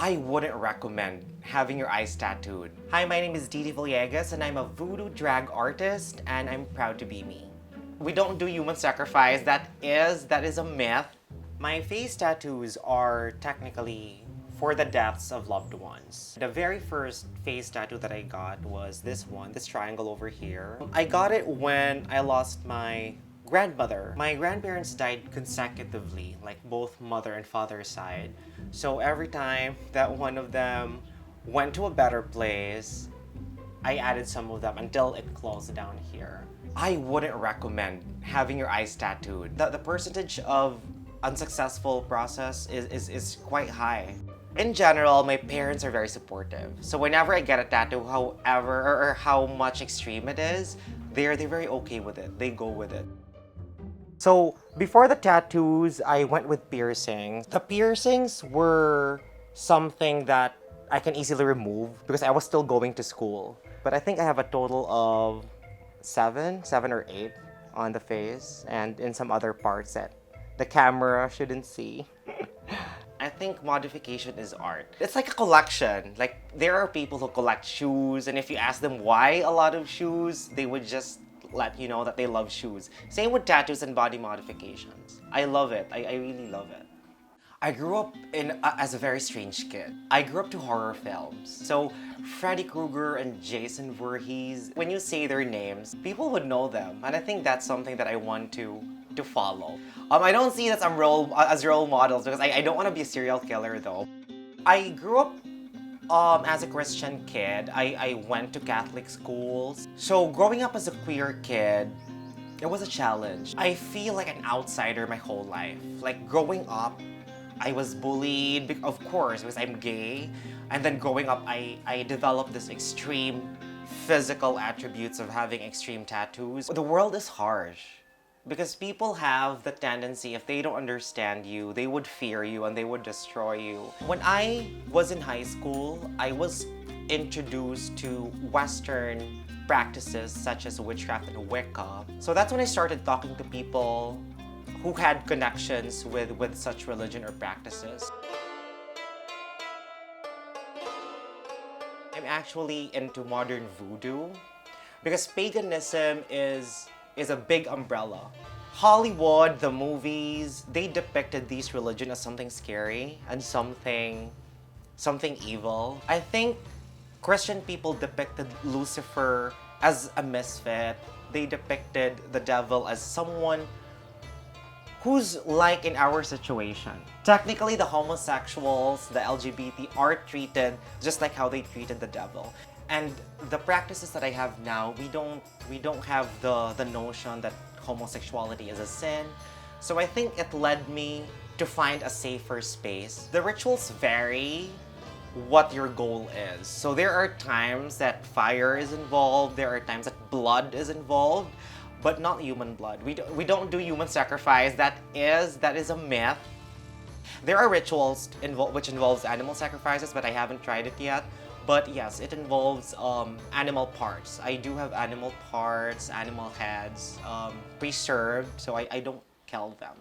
I wouldn't recommend having your eyes tattooed. Hi, my name is Didi Villegas and I'm a voodoo drag artist and I'm proud to be me. We don't do human sacrifice. That is a myth. My face tattoos are technically for the deaths of loved ones. The very first face tattoo that I got was this one, this triangle over here. I got it when I lost my grandmother. My grandparents died consecutively, like both mother and father's side. So every time that one of them went to a better place, I added some of them until it closed down here. I wouldn't recommend having your eyes tattooed. The percentage of unsuccessful process is quite high. In general, my parents are very supportive. So whenever I get a tattoo, however, or how much extreme it is, they're very okay with it. They go with it. So before the tattoos, I went with piercings. The piercings were something that I can easily remove because I was still going to school. But I think I have a total of seven or eight on the face and in some other parts that the camera shouldn't see. I think modification is art. It's like a collection. Like, there are people who collect shoes, and if you ask them why a lot of shoes, they would just let you know that they love shoes. Same with tattoos and body modifications. I love it. I really love it. I grew up as a very strange kid. I grew up to horror films. So Freddy Krueger and Jason Voorhees, when you say their names, people would know them. And I think that's something that I want to follow. I don't see that as role models because I don't want to be a serial killer though. I grew up as a Christian kid. I went to Catholic schools. So growing up as a queer kid, it was a challenge. I feel like an outsider my whole life. Like growing up, I was bullied, of course, because I'm gay. And then growing up, I developed this extreme physical attributes of having extreme tattoos. The world is harsh because people have the tendency, if they don't understand you, they would fear you and they would destroy you. When I was in high school, I was introduced to Western practices such as witchcraft and Wicca. So that's when I started talking to people who had connections with such religion or practices. I'm actually into modern voodoo because paganism is a big umbrella. Hollywood, the movies, they depicted these religion as something scary and something evil. I think Christian people depicted Lucifer as a misfit. They depicted the devil as someone who's like in our situation. Technically, the homosexuals, the LGBT are treated just like how they treated the devil. And the practices that I have now, we don't have the notion that homosexuality is a sin. So I think it led me to find a safer space. The rituals vary what your goal is. So there are times that fire is involved, there are times that blood is involved, but not human blood. We don't do human sacrifice. That is a myth. There are rituals which involves animal sacrifices, but I haven't tried it yet. But yes, it involves animal parts. I do have animal parts, animal heads, preserved, so I don't kill them.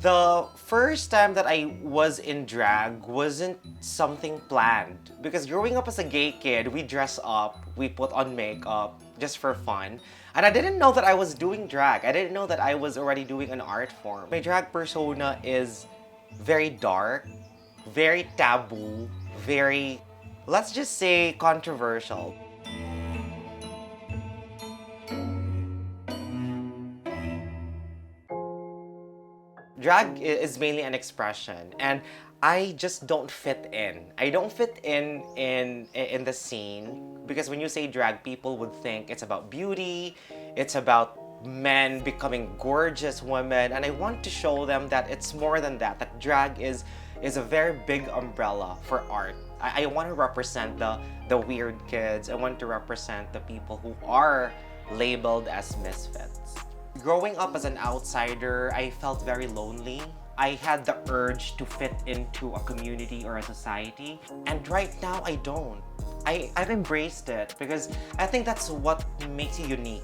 The first time that I was in drag wasn't something planned. Because growing up as a gay kid, we dress up, we put on makeup just for fun. And I didn't know that I was doing drag. I didn't know that I was already doing an art form. My drag persona is very dark, very taboo, very, let's just say, controversial. Drag is mainly an expression, and I just don't fit in. I don't fit in the scene because when you say drag, people would think it's about beauty, it's about men becoming gorgeous women, and I want to show them that it's more than that. That drag is a very big umbrella for art. I want to represent the weird kids. I want to represent the people who are labeled as misfits. Growing up as an outsider, I felt very lonely. I had the urge to fit into a community or a society, and right now I don't. I've embraced it because I think that's what makes you unique.